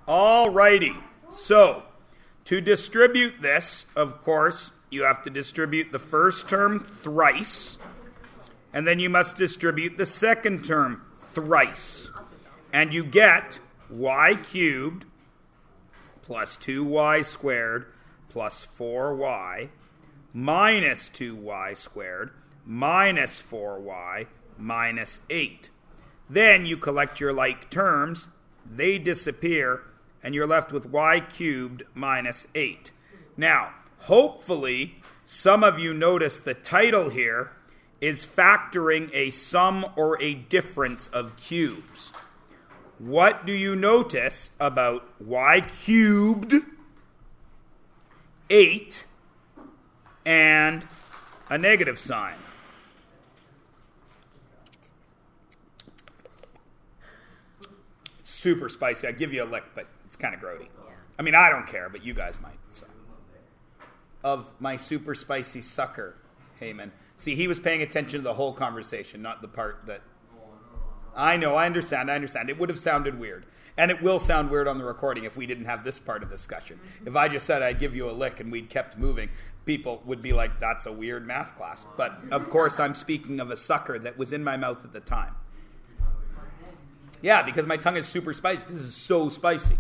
Alrighty, so to distribute this, of course, you have to distribute the first term thrice, and then you must distribute the second term thrice. And you get y cubed plus 2y squared plus 4y minus 2y squared minus 4y minus 8. Then you collect your like terms, they disappear, and you're left with y cubed minus 8. Now, hopefully, some of you notice the title here is factoring a sum or a difference of cubes. What do you notice about y cubed, 8, and a negative sign? Super spicy. I give you a lick, but it's kind of grody. Yeah. I mean, I don't care, but you guys might. So. Of my super spicy sucker, Heyman. See, he was paying attention to the whole conversation, not the part that... I know, I understand. It would have sounded weird. And it will sound weird on the recording if we didn't have this part of the discussion. If I just said I'd give you a lick and we'd kept moving, people would be like, that's a weird math class. But, of course, I'm speaking of a sucker that was in my mouth at the time. Yeah, because my tongue is super spicy. This is so spicy.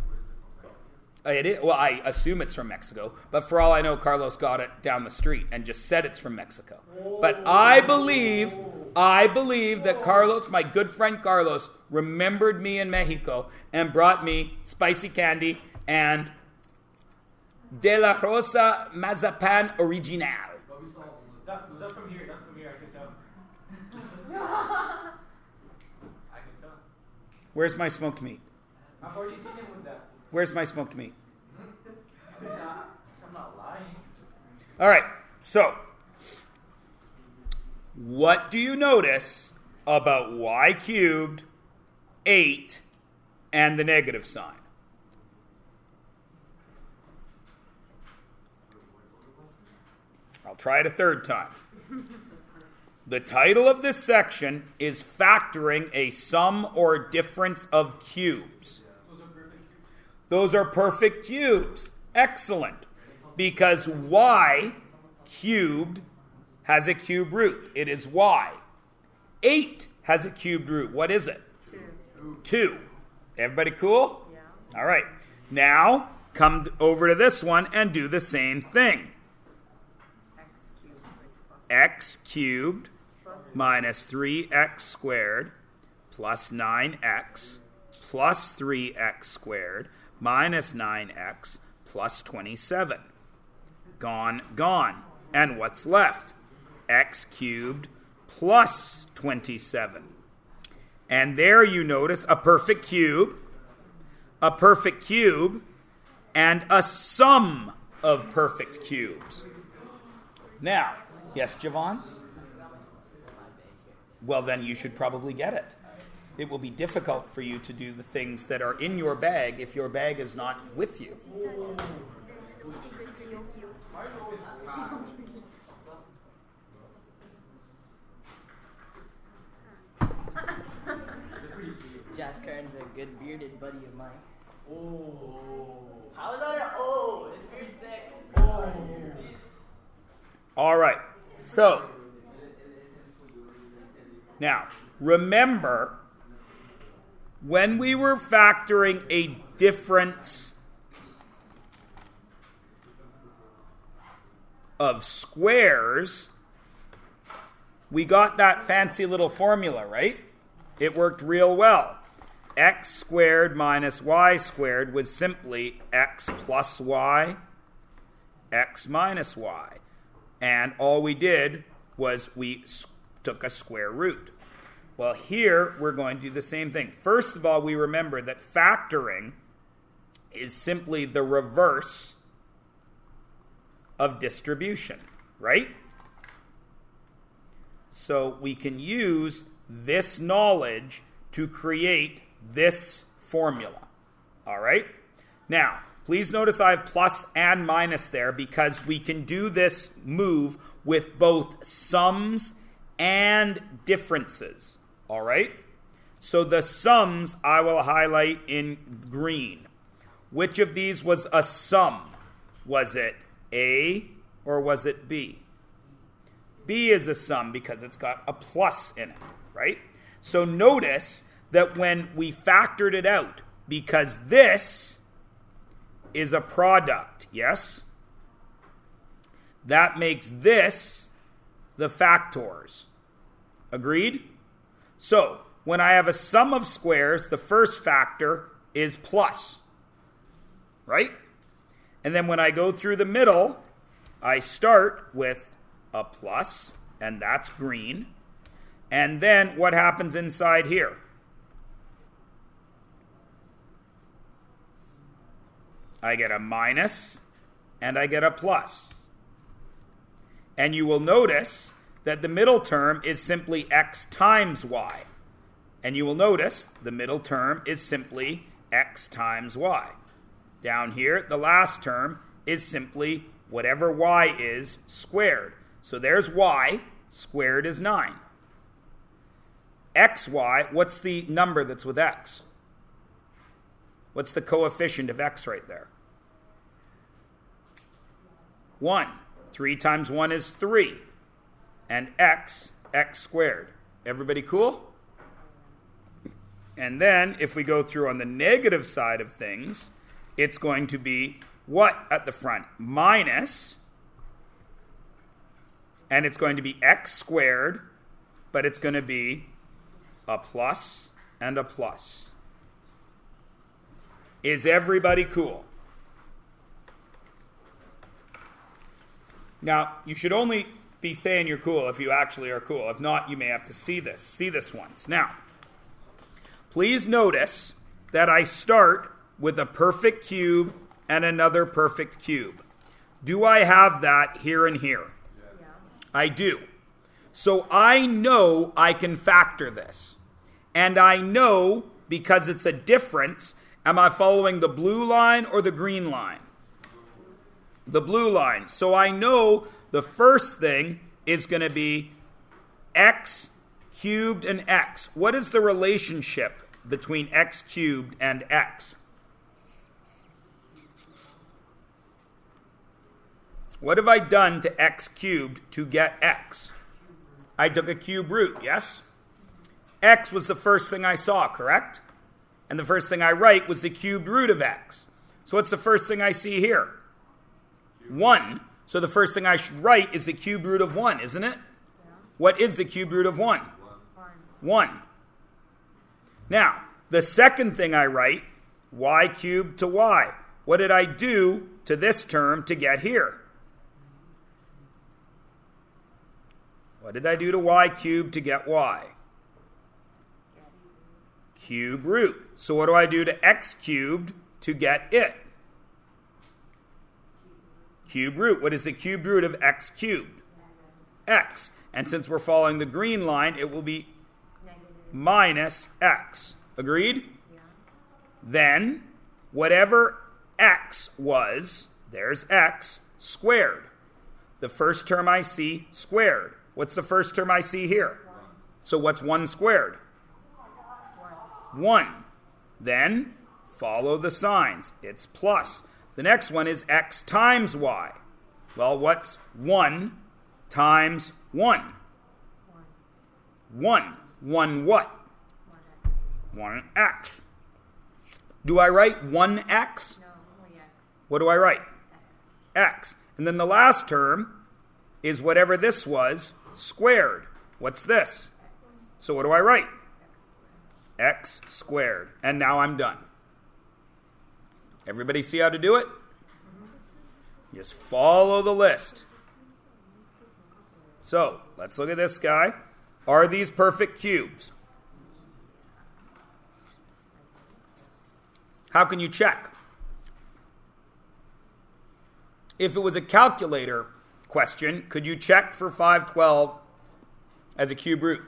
It is, well, I assume it's from Mexico, but for all I know, Carlos got it down the street and just said it's from Mexico. But I believe that Carlos, my good friend Carlos, remembered me in Mexico and brought me spicy candy and De La Rosa Mazapan Original. That's from here, I can tell. Where's my smoked meat? I've already seen him with that. Where's my smoked meat? I'm not lying. All right, so what do you notice about y cubed, 8, and the negative sign? I'll try it a third time. The title of this section is Factoring a Sum or Difference of Cubes. Those are perfect cubes. Excellent. Because y cubed has a cube root. It is y. 8 has a cubed root. What is it? 2. Everybody cool? Yeah. All right. Now, come over to this one and do the same thing. X cubed minus 3x squared plus 9x plus 3x squared minus 9x plus 27. Gone. And what's left? X cubed plus 27. And there you notice a perfect cube, and a sum of perfect cubes. Now, yes, Javon? Well, then you should probably get it. It will be difficult for you to do the things that are in your bag if your bag is not with you. Josh Kern's a good bearded buddy of mine. Oh. How is that an O? This beard's sick. Oh. All right. So, now, remember, when we were factoring a difference of squares, we got that fancy little formula, right? It worked real well. X squared minus y squared was simply x plus y, x minus y. And all we did was we took a square root. Well, here we're going to do the same thing. First of all, we remember that factoring is simply the reverse of distribution, right? So we can use this knowledge to create this formula. All right? Now, please notice I have plus and minus there because we can do this move with both sums and differences. All right? So the sums I will highlight in green. Which of these was a sum? Was it A or was it B? B is a sum because it's got a plus in it, right? So notice that when we factored it out, because this is a product, yes? That makes this the factors. Agreed? So, when I have a sum of squares, the first factor is plus, right? And then when I go through the middle, I start with a plus, and that's green. And then what happens inside here? I get a minus, and I get a plus. And you will notice that the middle term is simply x times y. And you will notice the middle term is simply x times y. Down here, the last term is simply whatever y is squared. So there's y, squared is 9. xy, what's the number that's with x? What's the coefficient of x right there? 1. 3 times 1 is 3. And x squared. Everybody cool? And then, if we go through on the negative side of things, it's going to be what at the front? Minus, and it's going to be x squared, but it's going to be a plus and a plus. Is everybody cool? Now, you should only be saying you're cool if you actually are cool. If not, you may have to see this once. Now, please notice that I start with a perfect cube and another perfect cube. Do I have that here and here? Yeah. I do. So I know I can factor this. And I know, because it's a difference, am I following the blue line or the green line? The blue line. So I know the first thing is going to be x cubed and x. What is the relationship between x cubed and x? What have I done to x cubed to get x? I took a cube root, yes? X was the first thing I saw, correct? And the first thing I write was the cubed root of x. So what's the first thing I see here? 1. So the first thing I should write is the cube root of 1, isn't it? Yeah. What is the cube root of 1? 1. Now, the second thing I write, y cubed to y. What did I do to this term to get here? What did I do to y cubed to get y? Cube root. So what do I do to x cubed to get it? Cube root. What is the cube root of x cubed? X. And since we're following the green line, it will be minus x. Agreed? Yeah. Then, whatever x was, there's x squared. The first term I see squared. What's the first term I see here? 1. So what's 1 squared? 1. Then, follow the signs. It's plus. The next one is x times y. Well, what's 1 times 1? 1. 1 what? 1x. Do I write 1x? No, only x. What do I write? X. And then the last term is whatever this was, squared. What's this? So what do I write? X squared. And now I'm done. Everybody see how to do it? Just follow the list. So, let's look at this guy. Are these perfect cubes? How can you check? If it was a calculator question, could you check for 512 as a cube root?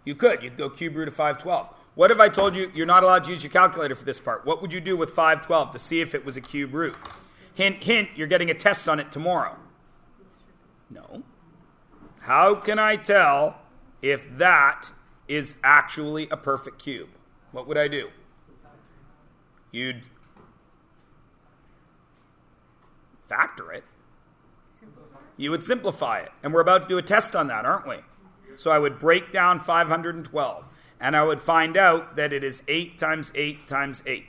You could. You'd go cube root of 512. What if I told you you're not allowed to use your calculator for this part? What would you do with 512 to see if it was a cube root? Hint, hint, you're getting a test on it tomorrow. No. How can I tell if that is actually a perfect cube? What would I do? You'd factor it. You would simplify it. And we're about to do a test on that, aren't we? So I would break down 512. And I would find out that it is 8 times 8 times 8.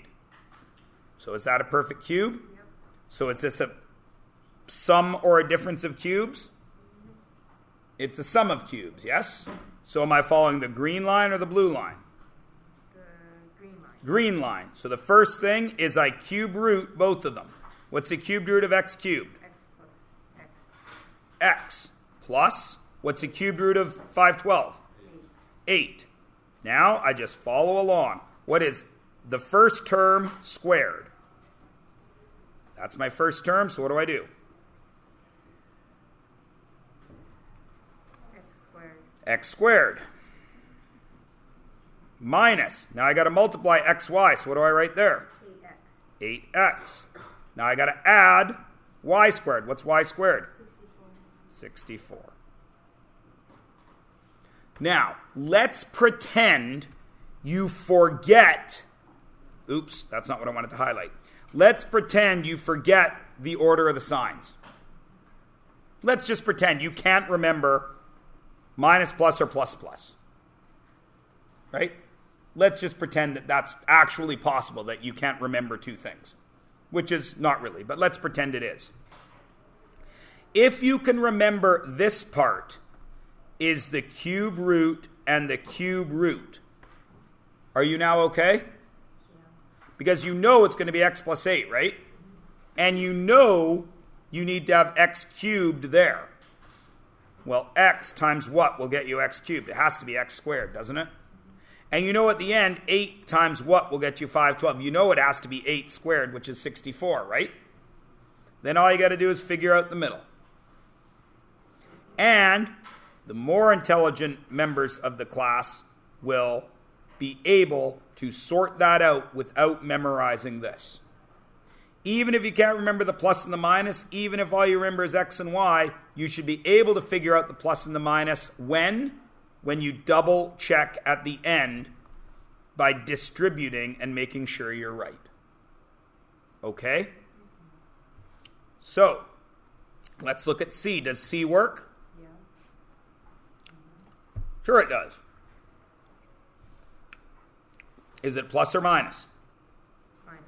So is that a perfect cube? So is this a sum or a difference of cubes? It's a sum of cubes, yes? So am I following the green line or the blue line? The green line. Green line. So the first thing is I cube root both of them. What's the cubed root of x cubed? X plus X. X plus, what's the cubed root of 512? 8. Now I just follow along. What is the first term squared? That's my first term, so what do I do? X squared. X squared. Minus. Now I got to multiply xy, so what do I write there? 8X. 8x. Now I got to add y squared. What's y squared? 64. Now, let's pretend you forget. Oops, that's not what I wanted to highlight. Let's pretend you forget the order of the signs. Let's just pretend you can't remember minus, plus, or plus, plus. Right? Let's just pretend that that's actually possible, that you can't remember two things. Which is not really, but let's pretend it is. If you can remember this part is the cube root and the cube root, are you now okay? Because you know it's going to be x plus 8, right? And you know you need to have x cubed there. Well, x times what will get you x cubed? It has to be x squared, doesn't it? And you know at the end, 8 times what will get you 512? You know it has to be 8 squared, which is 64, right? Then all you got to do is figure out the middle. And the more intelligent members of the class will be able to sort that out without memorizing this. Even if you can't remember the plus and the minus, even if all you remember is x and y, you should be able to figure out the plus and the minus when you double check at the end by distributing and making sure you're right. Okay? So, let's look at C. Does C work? Yeah. Sure it does. Is it plus or minus? Minus.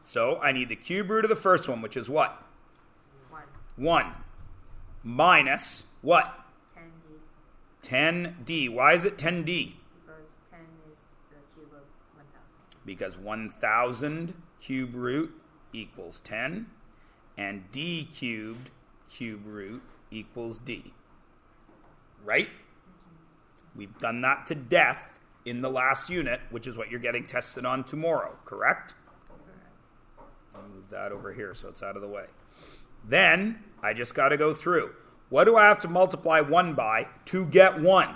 So I need the cube root of the first one, which is what? 1. 1. Minus what? 10D. 10d. Why is it 10d? Because 10 is the cube of 1000. Because 1000 cube root equals 10, and d cubed cube root equals d. Right? We've done that to death in the last unit, which is what you're getting tested on tomorrow, correct? I'll move that over here so it's out of the way. Then, I just got to go through. What do I have to multiply 1 by to get 1? 1.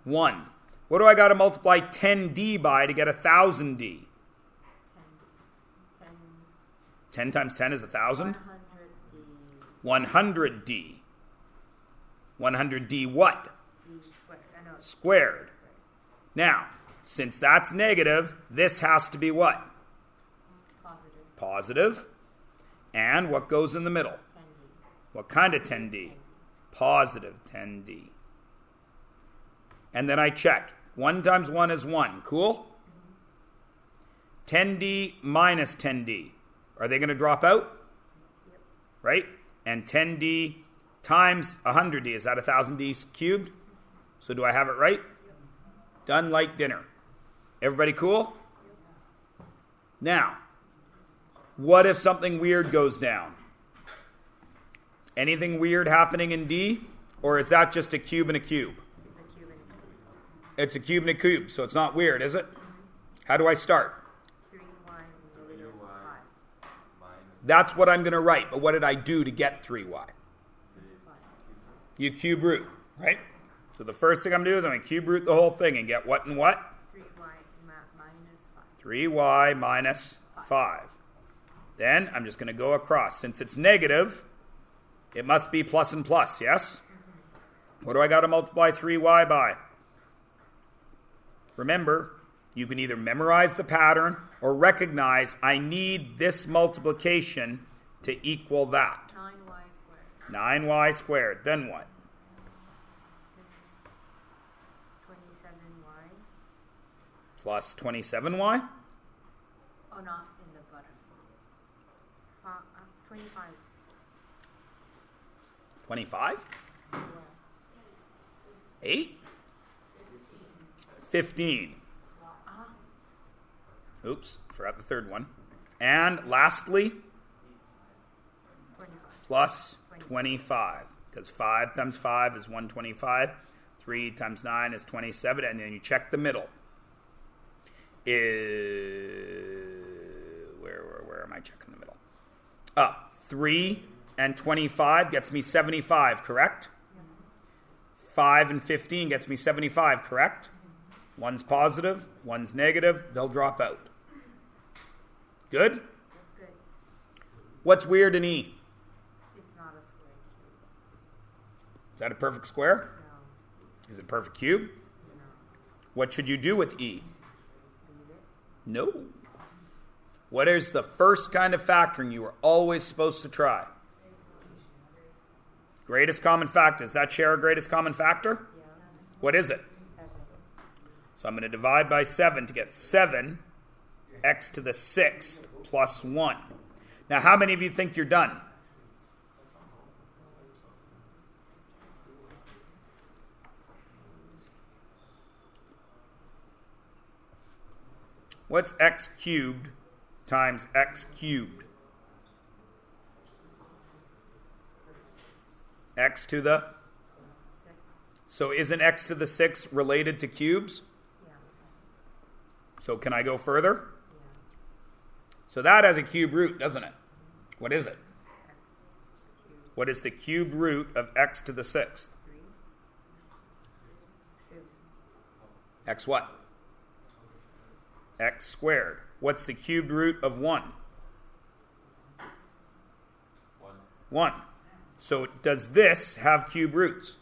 1. What do I got to multiply 10d by to get 1000d? 10. 10 times 10 is 1000? 100D. 100d. 100d what? D squared. I know. Squared. Now, since that's negative, this has to be what? Positive. Positive. And what goes in the middle? 10D. What kind of 10d? Positive 10d. And then I check. 1 times 1 is 1. Cool? 10d minus 10d. Are they going to drop out? Yep. Right? And 10d times 100d. Is that 1000d cubed? So do I have it right? Done like dinner. Everybody cool? Now, what if something weird goes down? Anything weird happening in D? Or is that just a cube and a cube? It's a cube and a cube. It's a cube and a cube, so it's not weird, is it? How do I start? 3y negative 5. That's what I'm going to write, but what did I do to get 3y? 5. You cube root, right? So the first thing I'm going to do is I'm going to cube root the whole thing and get what and what? 3y minus 5. 3y minus 5. Then I'm just going to go across. Since it's negative, it must be plus and plus, yes? What do I got to multiply 3y by? Remember, You can either memorize the pattern or recognize I need this multiplication to equal that. 9y squared. 9y squared. Then what? 27y. Plus 27y? Oh, not in the bottom. 25. 25? Yeah. 8? 15. Uh-huh. Oops, forgot the third one. And lastly, 25. plus 25. Because 5 times 5 is 125. 3 times 9 is 27. And then you check the middle. Where am I checking the middle? 3 and 25 gets me 75, correct? 5 and 15 gets me 75, correct? One's positive, one's negative. They'll drop out. Good? Good. What's weird in E? It's not a square cube. Is that a perfect square? No. Is it perfect cube? No. What should you do with E? Leave it. No. What is the first kind of factoring you are always supposed to try? Greatest common factor. Does that share a greatest common factor? Yeah. What is it? 7. So I'm going to divide by 7 to get 7 x to the 6th plus 1. Now, how many of you think you're done? What's x cubed times x cubed? X to the... 6. So isn't x to the 6 related to cubes? Yeah. So can I go further? Yeah. So that has a cube root, doesn't it? What is it? X cubed. What is the cube root of x to the 6th? 3. 2. X what? X squared. What's the cube root of 1? 1. So does this have cube roots?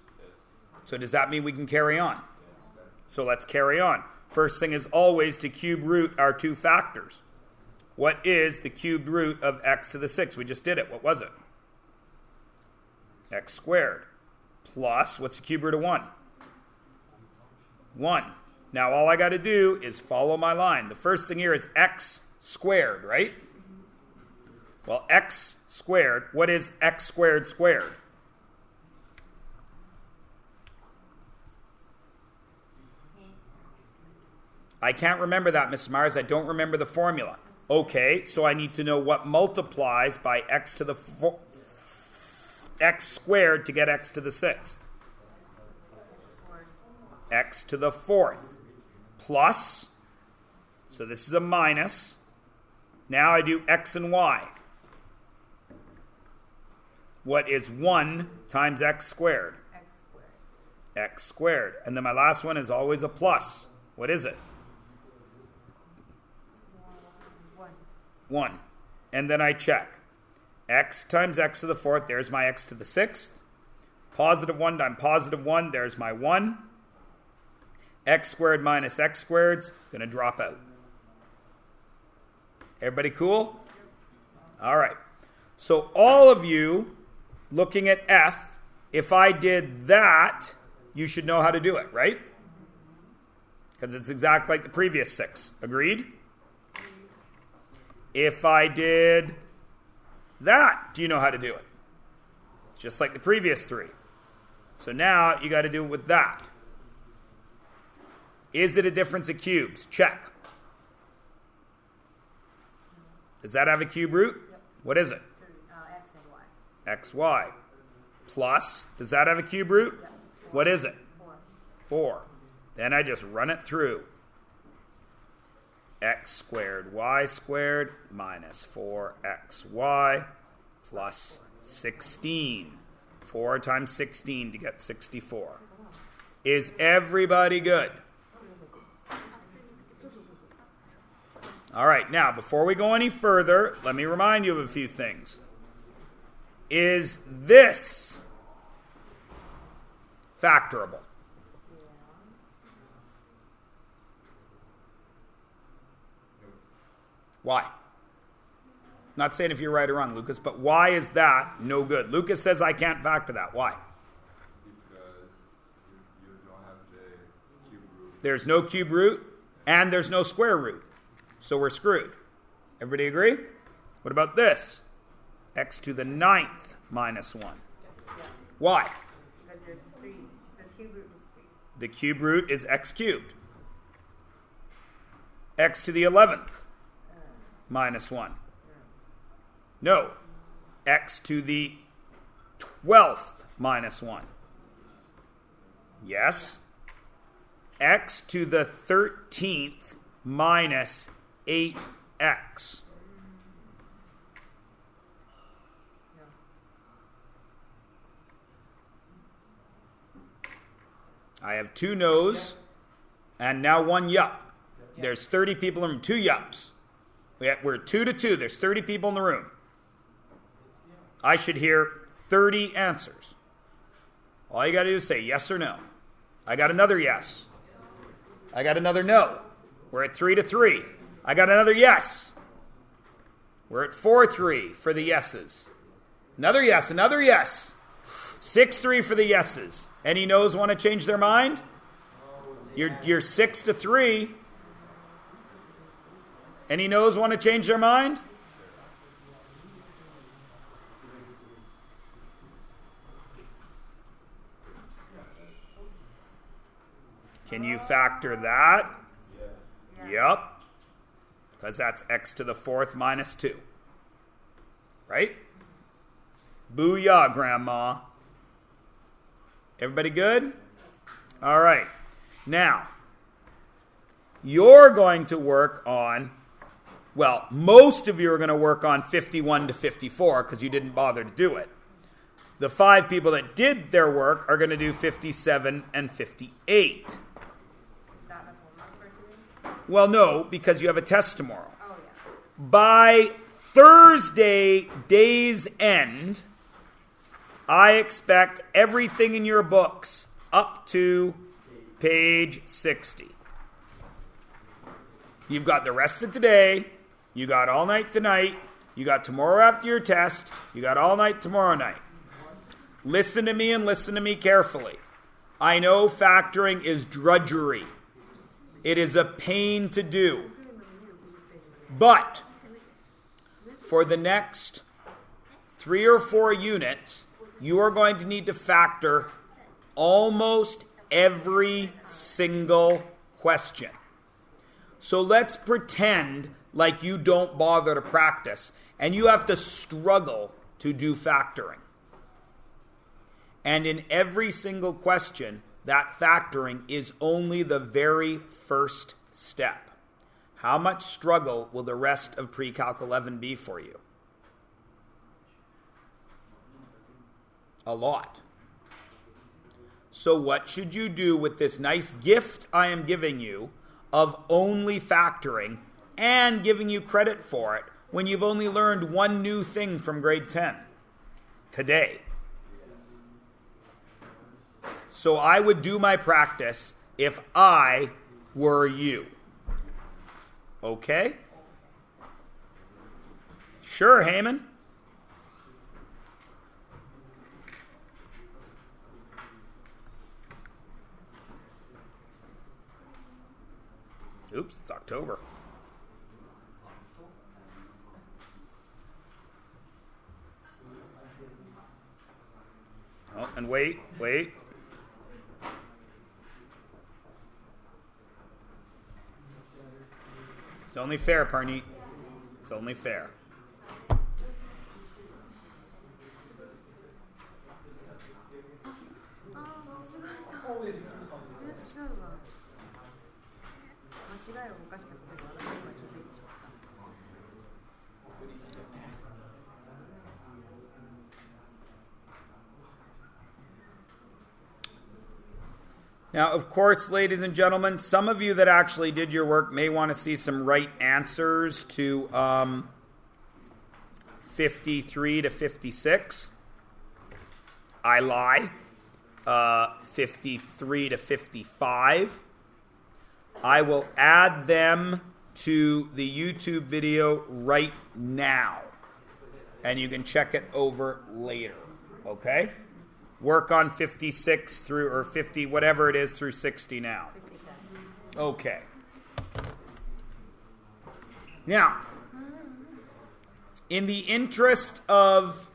So does that mean we can carry on? So let's carry on. First thing is always to cube root our two factors. What is the cubed root of x to the 6th? We just did it. What was it? X squared. Plus, what's the cube root of 1? 1. Now all I got to do is follow my line. The first thing here is x squared, right? Well, x squared, what is x squared squared? I can't remember that, Mrs. Myers. I don't remember the formula. Okay, so I need to know what multiplies by x to the x squared to get x to the 6th. X to the 4th. Plus, so this is a minus. Now I do x and y. What is 1 times x squared? X squared. X squared. And then my last one is always a plus. What is it? 1. 1. And then I check. X times x to the 4th, there's my x to the 6th. Positive 1 times positive 1, there's my 1. X squared minus x squared's going to drop out. Everybody cool? All right. So all of you looking at F, if I did that, you should know how to do it, right? Because it's exactly like the previous 6. Agreed? If I did that, do you know how to do it? Just like the previous 3. So now you got to do it with that. Is it a difference of cubes? Check. Does that have a cube root? Yep. What is it? X and Y. XY. Plus, does that have a cube root? Yep. What is it? 4. 4. Then I just run it through. X squared y squared minus 4xy plus 16. 4 times 16 to get 64. Is everybody good? All right, now, before we go any further, let me remind you of a few things. Is this factorable? Why? Not saying if you're right or wrong, Lucas, but why is that no good? Lucas says I can't factor that. Why? Because you don't have the cube root. There's no cube root, and there's no square root. So we're screwed. Everybody agree? What about this? X to the 9th minus 1. Yeah. Why? Because there's 3. The cube root is 3. The cube root is x cubed. X to the 11th minus 1. No. X to the 12th minus 1. Yes. X to the 13th minus 8x. No. I have 2 no's and now 1 yup. There's 30 people in the room. 2 yups. We're 2 to 2. There's 30 people in the room. I should hear 30 answers. All you got to do is say yes or no. I got another yes. I got another no. We're at 3 to 3. I got another yes. We're at 4-3 for the yeses. Another yes, another yes. 6-3 for the yeses. Any no's want to change their mind? You're 6 to 3. Any no's want to change their mind? Can you factor that? Yeah. Yep. Because that's x to the 4th minus 2. Right? Booyah, Grandma. Everybody good? All right. Now, you're going to work on, well, most of you are going to work on 51 to 54 because you didn't bother to do it. The 5 people that did their work are going to do 57 and 58. Is that the homework for today? Well, no, because you have a test tomorrow. Oh, yeah. By Thursday, day's end, I expect everything in your books up to page 60. You've got the rest of today. You got all night tonight. You got tomorrow after your test. You got all night tomorrow night. Listen to me and listen to me carefully. I know factoring is drudgery. It is a pain to do. But for the next 3 or 4 units, you are going to need to factor almost every single question. So let's pretend like you don't bother to practice and you have to struggle to do factoring. And in every single question, that factoring is only the very first step. How much struggle will the rest of Pre-Calc 11 be for you? A lot. So what should you do with this nice gift I am giving you of only factoring and giving you credit for it when you've only learned one new thing from grade 10 today? So I would do my practice if I were you. Okay? Sure, Heyman. Oops, it's October. Oh, and wait. It's only fair, Parneet. It's only fair. Now, of course, ladies and gentlemen, some of you that actually did your work may want to see some right answers to 53 to 56. I lie. 53 to 55. I will add them to the YouTube video right now. And you can check it over later. Okay? Work on 56 through, or 50, whatever it is, through 60 now. 57. Okay. Now, in the interest of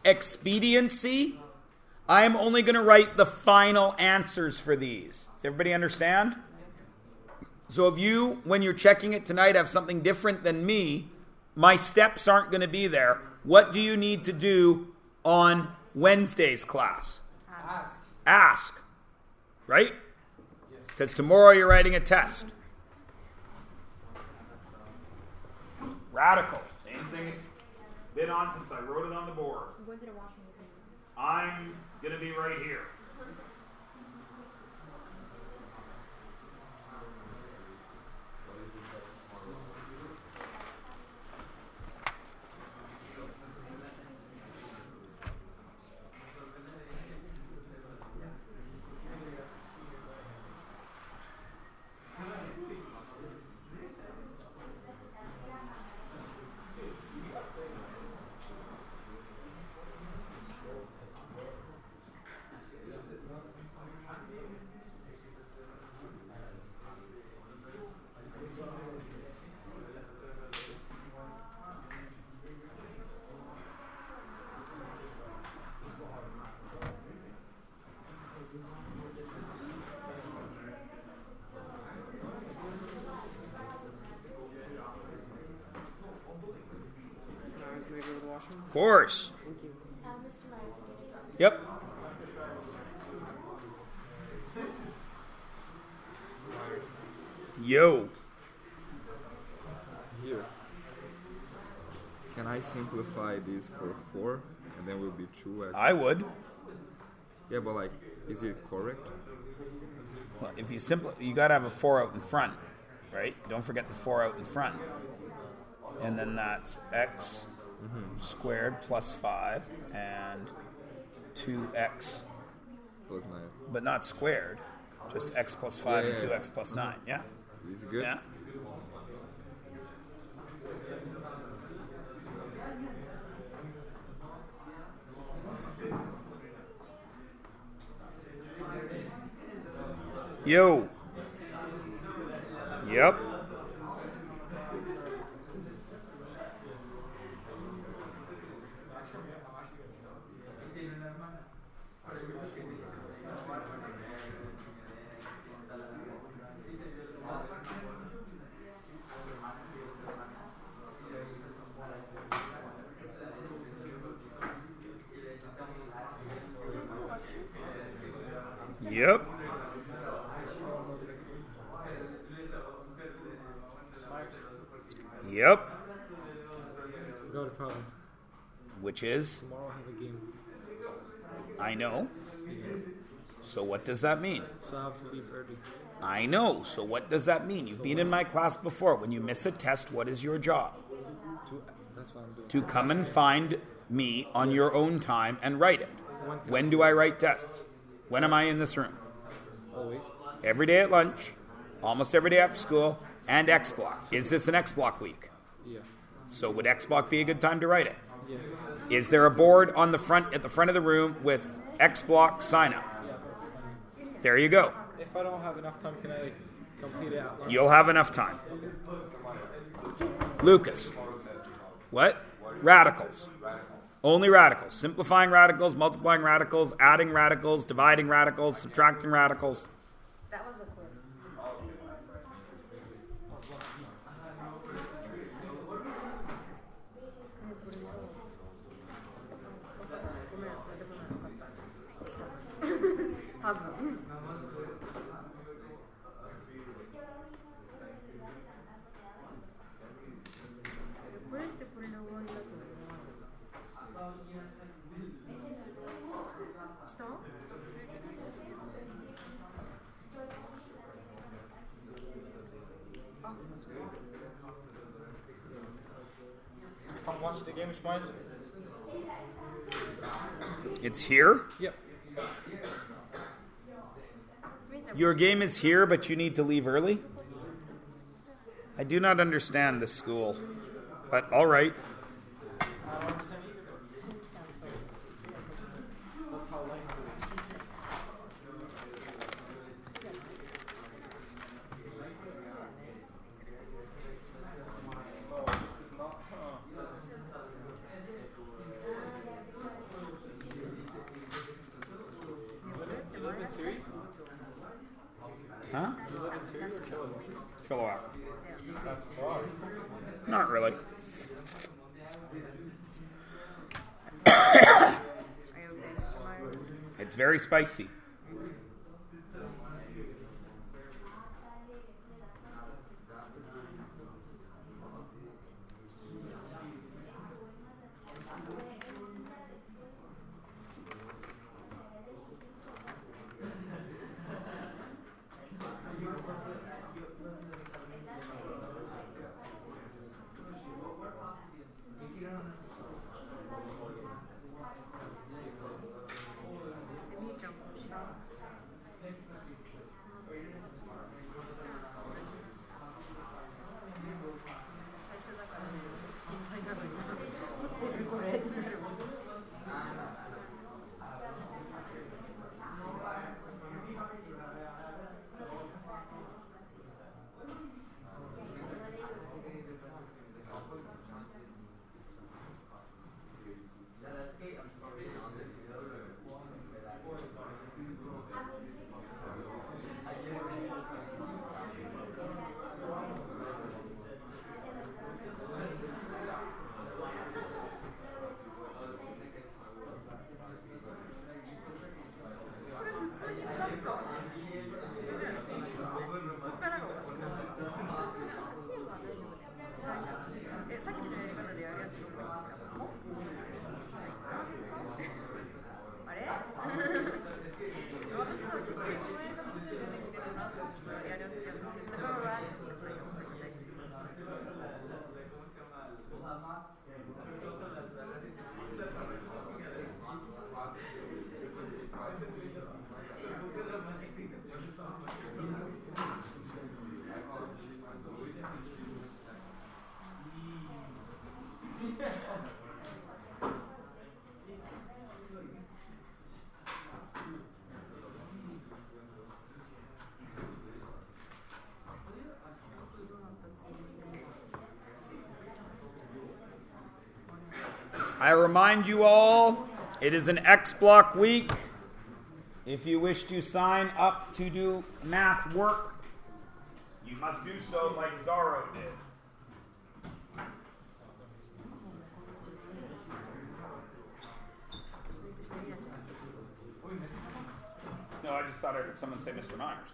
expediency, I am only going to write the final answers for these. Does everybody understand? So if you, when you're checking it tonight, have something different than me, my steps aren't going to be there. What do you need to do on Wednesday's class? Ask. Right? Because tomorrow you're writing a test. Radical. Same thing it's been on since I wrote it on the board. I'm going to the washroom. I'm going to be right here. Of course. Yep. Yo. Here. Can I simplify this for 4 and then will be 2x? I would. Yeah, but like, is it correct? Well, if you you got to have a 4 out in front, right? Don't forget the 4 out in front. And then that's x squared plus 5 and 2x, Plus 9. but not squared. Just x plus 5 and Yeah. 2x plus 9. Yeah? Is it good? Yeah? Yo. Yep. Yep. Yep. Got a problem. Which is? Tomorrow I have a game. I know. So what does that mean? So I have to leave early. I know. So what does that mean? You've been in my class before. When you miss a test, what is your job? That's what I'm doing. To come and find me on your own time and write it. When do I write tests? When am I in this room? Always. Every day at lunch, almost every day after school, and X block. Is this an X block week? Yeah. So would X block be a good time to write it? Yeah. Is there a board on the front, at the front of the room with X block sign up? There you go. If I don't have enough time, can I complete it at lunch? You'll have enough time. Lucas. What? Radicals. Only radicals. Simplifying radicals, multiplying radicals, adding radicals, dividing radicals, subtracting radicals. That was a quiz. Stop. Come watch the game, Spice. It's here. Yep. Your game is here, but you need to leave early. I do not understand this school, but all right. Huh? Kilowatt. That's far. Not really. Are you okay, Mr. Myers? It's very spicy. I remind you all, it is an X block week. If you wish to sign up to do math work, you must do so like Zaro did. No, I just thought I heard someone say Mr. Myers.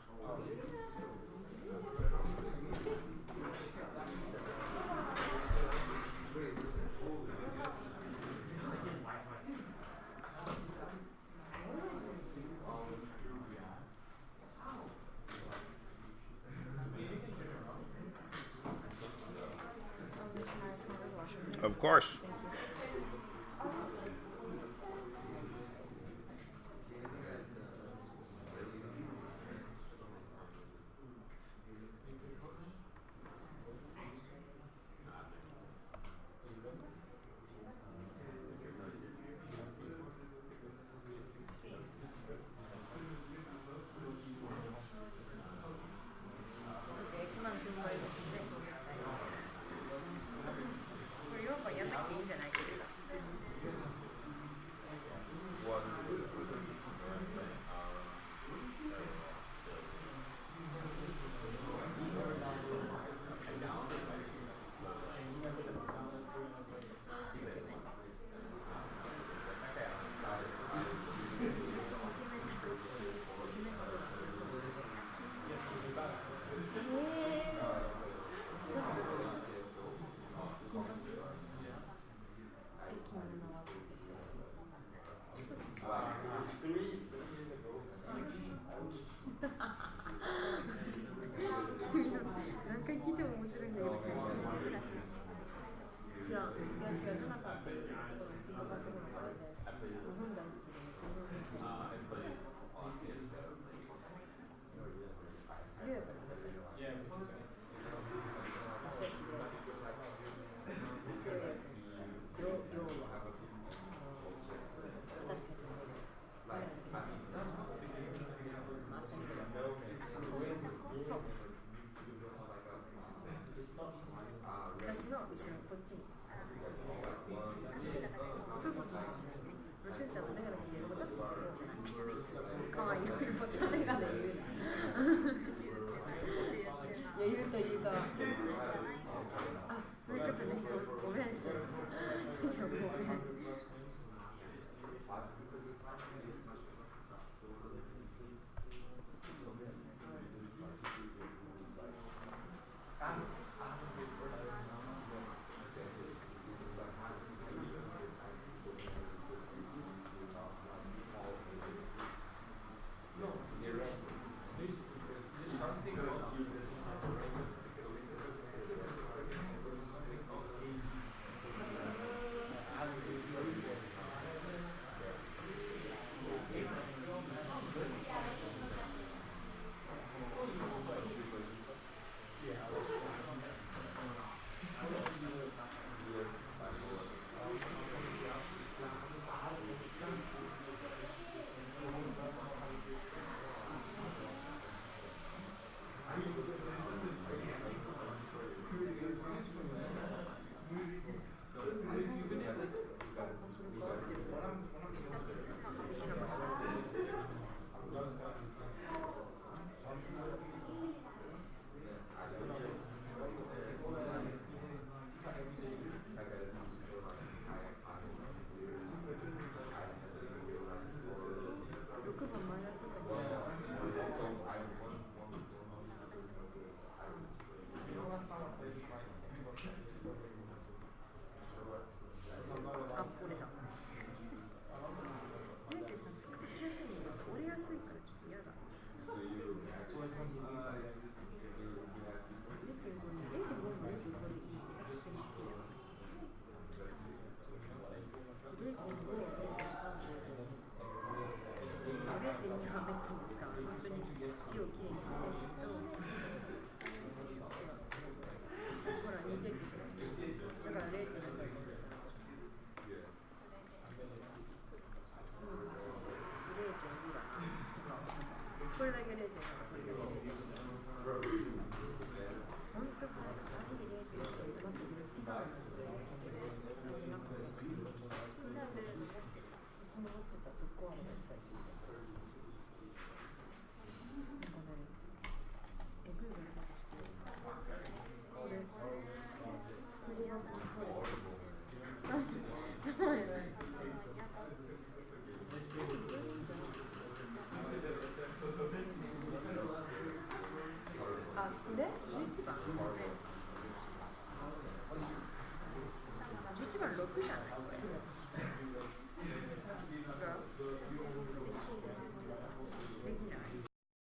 Of course. 私の後ろこっちに。そうそうそうそう。しゅんちゃんのメガネ聞いてぽちゃっとしてるようじゃない。かわいいよりぽちゃメガネ言うな。いや言うと言うと。あ、そういうことね。ごめんしゅんちゃん。しゅんちゃんごめん。これだけ0.5、これだけ0.5。本当か、0.5。待って、ティカなんですよ。あ、じゃなくて。うちも持ってたぶっ壊れたりする。なんかね、エグいのだとして。これ。これやばい。あ、それ11番11番6じゃないこれ。